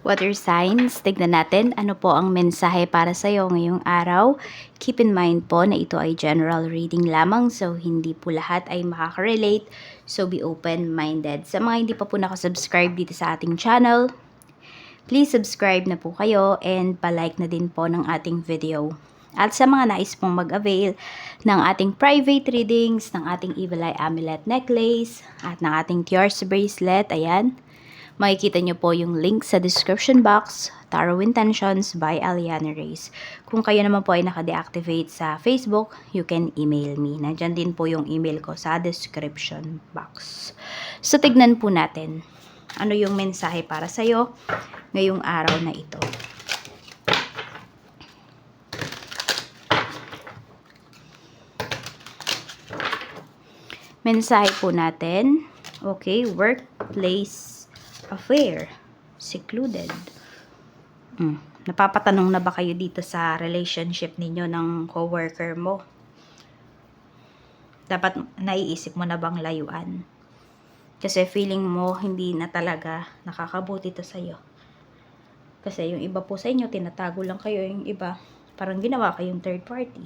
Water signs, tignan natin ano po ang mensahe para sa iyo ngayong araw. Keep in mind po na ito ay general reading lamang, so hindi po lahat ay makaka-relate. So be open-minded. Sa mga hindi pa po nakasubscribe dito sa ating channel, please subscribe na po kayo and palike na din po ng ating video. At sa mga nais pong mag-avail ng ating private readings, ng ating Evil Eye Amulet Necklace, at ng ating Tears Bracelet, ayan, makikita nyo po yung link sa description box, Tarot Intentions by Aliana Reyes. Kung kayo naman po ay naka-deactivate sa Facebook, you can email me. Nandyan din po yung email ko sa description box. So, tignan po natin ano yung mensahe para sa'yo ngayong araw na ito. Mensahe po natin, okay, workplace affair, secluded. Napapatanong na ba kayo dito sa relationship ninyo ng coworker mo? Dapat naiisip mo na bang layuan? Kasi feeling mo hindi na talaga nakakabuti to sa'yo. Kasi yung iba po sa inyo, tinatago lang kayo. Yung iba, parang ginawa kayong third party.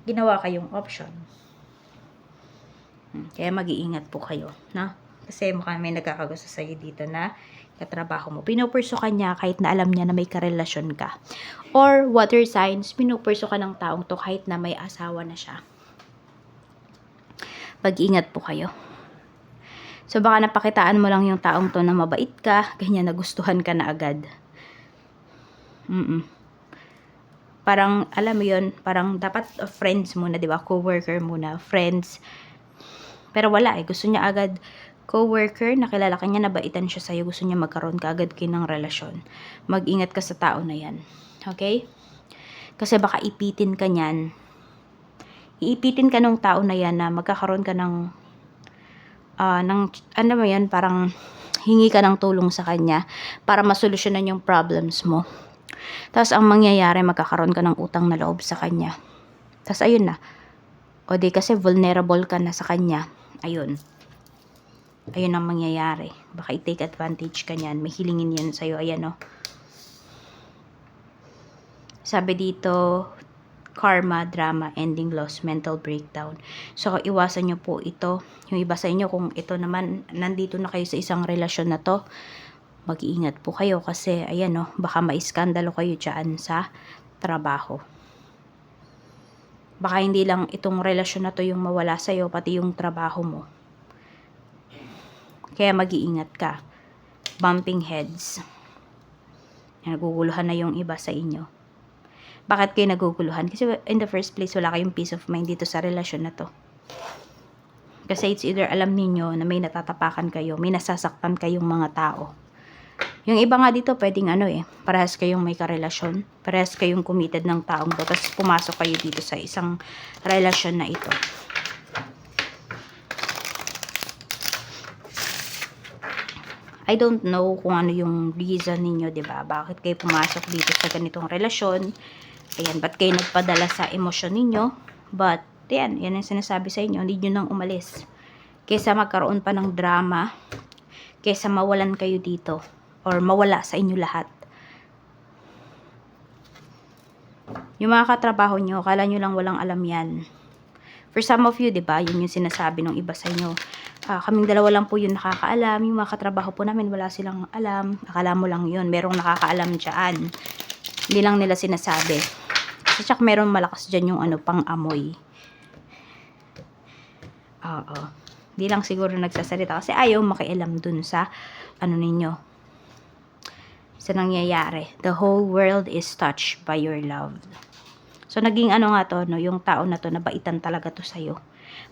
Ginawa kayong option. Kaya mag-iingat po kayo, no? Kasi mukhang may nagkakagusto sa'yo dito na katrabaho mo. Pinupurso ka niya kahit na alam niya na may karelasyon ka. Or water signs, pinupurso ka ng taong to kahit na may asawa na siya. Mag-iingat po kayo. So baka napakitaan mo lang yung taong to na mabait ka, ganyan nagustuhan ka na agad. Parang, alam mo yun, parang dapat friends muna, di ba? Co-worker muna, friends. Pero wala gusto niya agad co-worker, nakilala ka niya, nabaitan siya sa'yo, gusto niya magkaroon ka agad kayo ng relasyon. Mag-ingat ka sa tao na yan. Okay? Kasi baka ipitin ka niyan. Iipitin ka ng tao na yan na magkakaroon ka ng ano mo yan, parang hingi ka ng tulong sa kanya para masolusyonan yung problems mo. Tapos ang mangyayari, magkakaroon ka ng utang na loob sa kanya. Tapos ayun na. O di kasi vulnerable ka na sa kanya. Ayun ang mangyayari. Baka i-take advantage ka niyan. May hilingin yan sa'yo. Ayan o. Sabi dito, karma, drama, ending, loss, mental breakdown. So, iwasan nyo po ito. Yung iba sa inyo, kung ito naman, nandito na kayo sa isang relasyon na to, mag-iingat po kayo kasi, ayan o, baka maiskandalo kayo dyan sa trabaho. Baka hindi lang itong relasyon na to yung mawala sa'yo, pati yung trabaho mo. Kaya mag-iingat ka. Bumping heads. Naguguluhan na yung iba sa inyo. Bakit kayo naguguluhan? Kasi in the first place, wala kayong peace of mind dito sa relasyon na to. Kasi it's either alam niyo na may natatapakan kayo, may nasasaktan kayong mga tao. Yung iba nga dito, pwedeng parehas kayong may karelasyon, parehas kayong committed ng taong to, tapos pumasok kayo dito sa isang relasyon na ito. I don't know kung ano yung reason ninyo, diba? Bakit kayo pumasok dito sa ganitong relasyon? Ayan, ba't kayo nagpadala sa emosyon ninyo? But, yan ang sinasabi sa inyo, hindi nyo nang umalis. Kaysa magkaroon pa ng drama, kaysa mawalan kayo dito, or mawala sa inyo lahat. Yung mga katrabaho nyo, akala nyo lang walang alam yan. For some of you, diba, yun yung sinasabi ng iba sa inyo. Kaming dalawa lang po yun nakakaalam. Yung mga katrabaho po namin, wala silang alam. Akala mo lang yun. Merong nakakaalam dyan. Hindi lang nila sinasabi. Kasi tsak merong malakas dyan yung pang-amoy. Oo. Hindi lang siguro nagsasalita. Kasi ayaw makialam dun sa ninyo. Sa nangyayari. The whole world is touched by your love. So, naging nga to, no, yung tao na to, nabaitan talaga to sa'yo.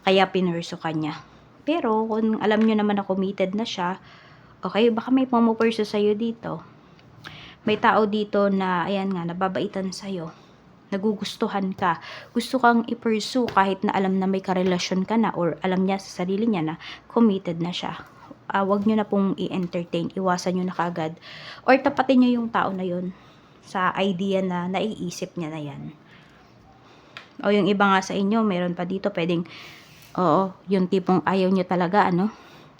Kaya pinurso ka niya. Pero, kung alam nyo naman na committed na siya, okay, baka may pumupurso sa'yo dito. May tao dito na, ayan nga, nababaitan sa'yo. Nagugustuhan ka. Gusto kang i-pursue kahit na alam na may karelasyon ka na or alam niya sa sarili niya na committed na siya. Wag nyo na pong i-entertain. Iwasan nyo na kagad. Or tapatin nyo yung tao na yun sa idea na naiisip niya na yan. O yung iba nga sa inyo, meron pa dito, pwedeng, yung tipong ayaw nyo talaga,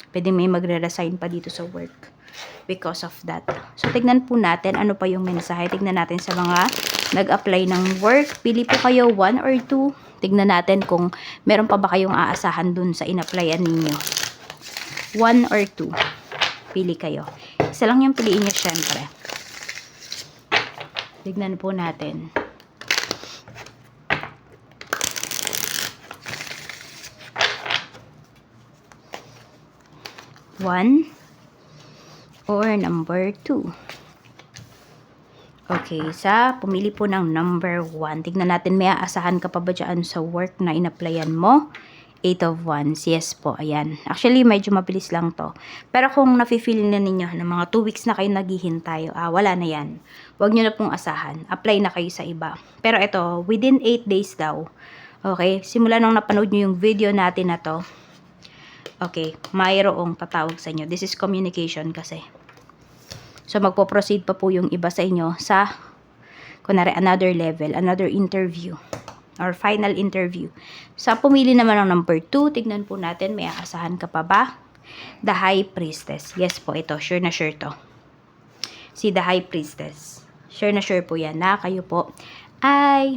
pwedeng may magre-resign pa dito sa work. because of that. So, tignan po natin ano pa yung mensahe. Tignan natin sa mga nag-apply ng work. Pili po kayo 1 or 2. Tignan natin kung meron pa ba kayong aasahan dun sa in-applyan ninyo. 1 or 2. Pili kayo. Isa lang yung piliin nyo syempre. Tignan po natin. One or number 2. Okay, pumili po ng number 1. Tignan natin, may aasahan ka pa ba dyan sa work na in-applyan mo? 8 of Wands. Yes po, ayan. Actually, medyo mabilis lang to. Pero kung nafe-feel na ninyo na mga 2 weeks na kayo naghihintay, wala na yan. Huwag nyo na pong asahan. Apply na kayo sa iba. Pero ito, within 8 days daw. Okay, simula nung napanood nyo yung video natin na to, okay, mayroong tatawag sa inyo. This is communication kasi. So, magpo-proceed pa po yung iba sa inyo sa, kunwari, another level, another interview, or final interview. Sa pumili naman ng number 2, tignan po natin, may aasahan ka pa ba? The High Priestess. Yes po, ito. Sure na sure to. Si The High Priestess. Sure na sure po yan na kayo po ay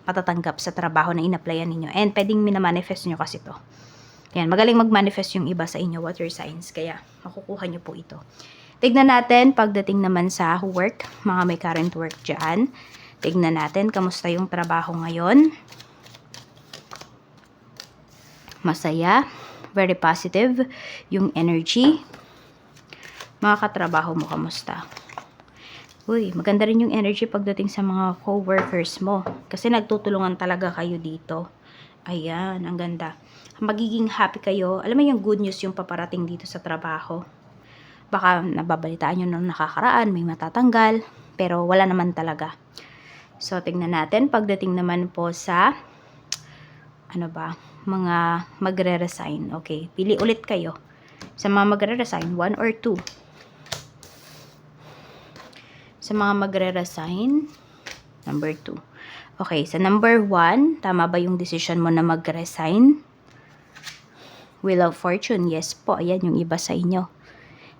patatanggap sa trabaho na in-applyan ninyo. And pwedeng minamanifest nyo kasi to. Yan, magaling mag-manifest yung iba sa inyo, water signs. Kaya, makukuha nyo po ito. Tignan natin, pagdating naman sa work, mga may current work dyan. Tignan natin, kamusta yung trabaho ngayon. Masaya, very positive, yung energy. Mga katrabaho mo, kamusta? Uy, maganda rin yung energy pagdating sa mga co-workers mo. Kasi nagtutulungan talaga kayo dito. Ayan, ang ganda. Magiging happy kayo. Alam mo yung good news yung paparating dito sa trabaho. Baka nababalitaan nyo nung nakakaraan, may matatanggal. Pero wala naman talaga. So, tingnan natin. Pagdating naman po sa, mga magre-resign. Okay, pili ulit kayo. Sa mga magre-resign, 1 or 2. Sa mga magre-resign, number 2. Okay, sa number 1, tama ba yung decision mo na mag-resign? Wheel of Fortune, yes po. Ayan yung iba sa inyo.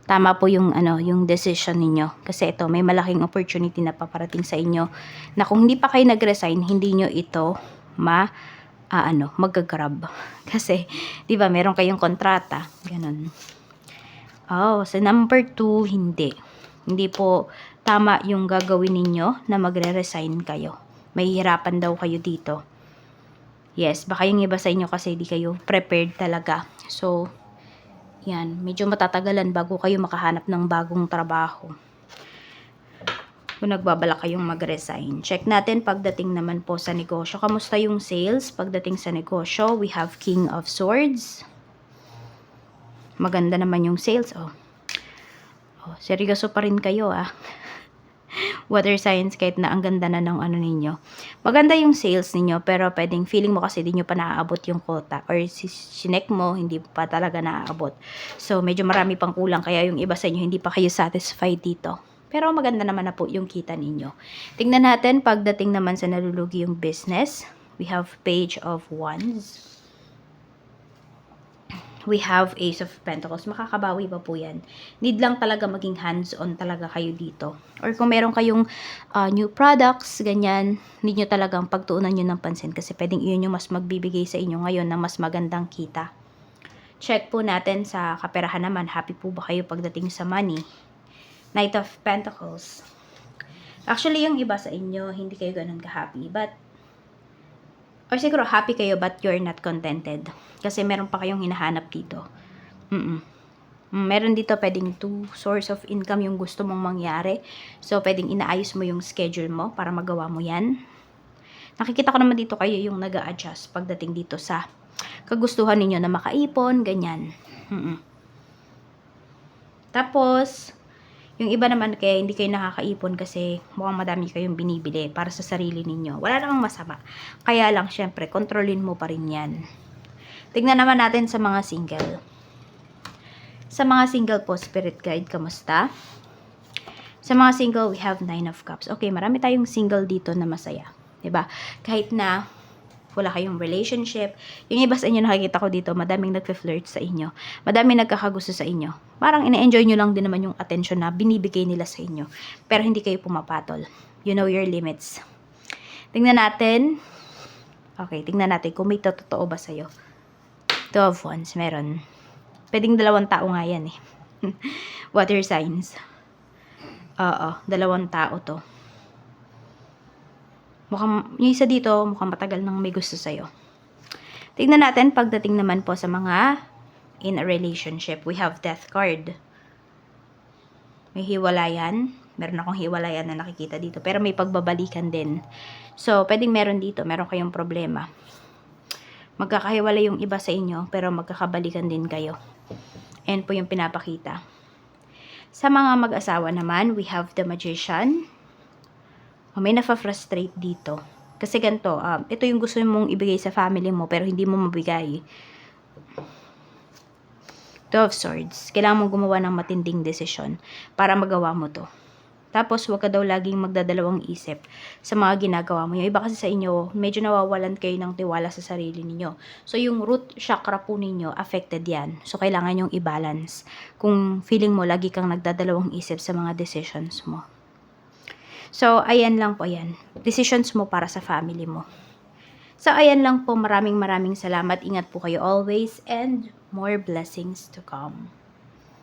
Tama po yung yung decision ninyo. Kasi ito, may malaking opportunity na paparating sa inyo na kung hindi pa kayo nag-resign, hindi nyo ito mag-grab. Kasi, di ba, meron kayong kontrata. Ganun. Oh, sa number 2, hindi. Hindi po tama yung gagawin ninyo na magre-resign kayo. Mahihirapan daw kayo dito. Yes, baka yung iba sa inyo kasi di kayo prepared talaga. So, yan, medyo matatagalan bago kayo makahanap ng bagong trabaho. Kung nagbabala kayong mag-resign. Check natin pagdating naman po sa negosyo. Kamusta yung sales? Pagdating sa negosyo, we have King of Swords. Maganda naman yung sales, oh. Oh, seryoso pa rin kayo, Water signs, kahit na ang ganda na ng ninyo. Maganda yung sales ninyo, pero pwedeng feeling mo kasi di nyo pa naaabot yung quota. Or sinek mo, hindi pa talaga naaabot. So, medyo marami pang kulang, kaya yung iba sa inyo, hindi pa kayo satisfied dito. Pero maganda naman na po yung kita ninyo. Tingnan natin, pagdating naman sa nalulugi yung business, we have Page of Wands. We have Ace of Pentacles. Makakabawi pa po yan. Need lang talaga maging hands-on talaga kayo dito. Or kung meron kayong new products, ganyan, need nyo talagang pagtuunan nyo ng pansin kasi pwedeng iyon yung mas magbibigay sa inyo ngayon ng mas magandang kita. Check po natin sa kaperahan naman. Happy po ba kayo pagdating sa money? Knight of Pentacles. Actually, yung iba sa inyo, hindi kayo ganun ka-happy. Or siguro happy kayo but you're not contented. Kasi meron pa kayong hinahanap dito. Meron dito pwedeng 2 source of income yung gusto mong mangyari. So, pwedeng inaayos mo yung schedule mo para magawa mo yan. Nakikita ko naman dito kayo yung nag-a-adjust pagdating dito sa kagustuhan ninyo na makaipon, ganyan. Tapos, yung iba naman kaya hindi kayo nakakaipon kasi mukhang madami kayong binibili para sa sarili ninyo. Wala namang masama. Kaya lang, syempre, kontrolin mo pa rin yan. Tignan naman natin sa mga single. Sa mga single po, Spirit Guide, kamusta? Sa mga single, we have 9 of Cups. Okay, marami tayong single dito na masaya. 'Di ba? Kahit na wala kayong relationship. Yung iba sa inyo nakikita ko dito, madaming nagfe-flirt sa inyo. Madaming nagkakagusto sa inyo. Parang ina-enjoy nyo lang din naman yung attention na binibigay nila sa inyo. Pero hindi kayo pumapatol. You know your limits. Tingnan natin. Okay, tingnan natin kung may totoo ba sa'yo. 2 of Wands, meron. Pwedeng 2 tao nga yan eh. Water signs. Oo, 2 tao to. Mukhang, yung isa dito, mukhang matagal nang may gusto sa'yo. Tingnan natin, pagdating naman po sa mga in a relationship, we have Death card. May hiwalayan. Meron akong hiwalayan na nakikita dito. Pero may pagbabalikan din. So, pwedeng meron dito. Meron kayong problema. Magkakahiwalay yung iba sa inyo, pero magkakabalikan din kayo. Ayan po yung pinapakita. Sa mga mag-asawa naman, we have the Magician. May nafa-frustrate dito. Kasi ganito, ito yung gusto mong ibigay sa family mo, pero hindi mo mabigay. 2 of Swords. Kailangan mong gumawa ng matinding desisyon para magawa mo to. Tapos, huwag ka daw laging magdadalawang isip sa mga ginagawa mo. Yung iba kasi sa inyo, medyo nawawalan kayo ng tiwala sa sarili ninyo. So, yung root chakra po ninyo, affected yan. So, kailangan yung i-balance. Kung feeling mo, lagi kang nagdadalawang isip sa mga decisions mo. So, ayan lang po yan. Decisions mo para sa family mo. So, ayan lang po. Maraming salamat. Ingat po kayo always and more blessings to come.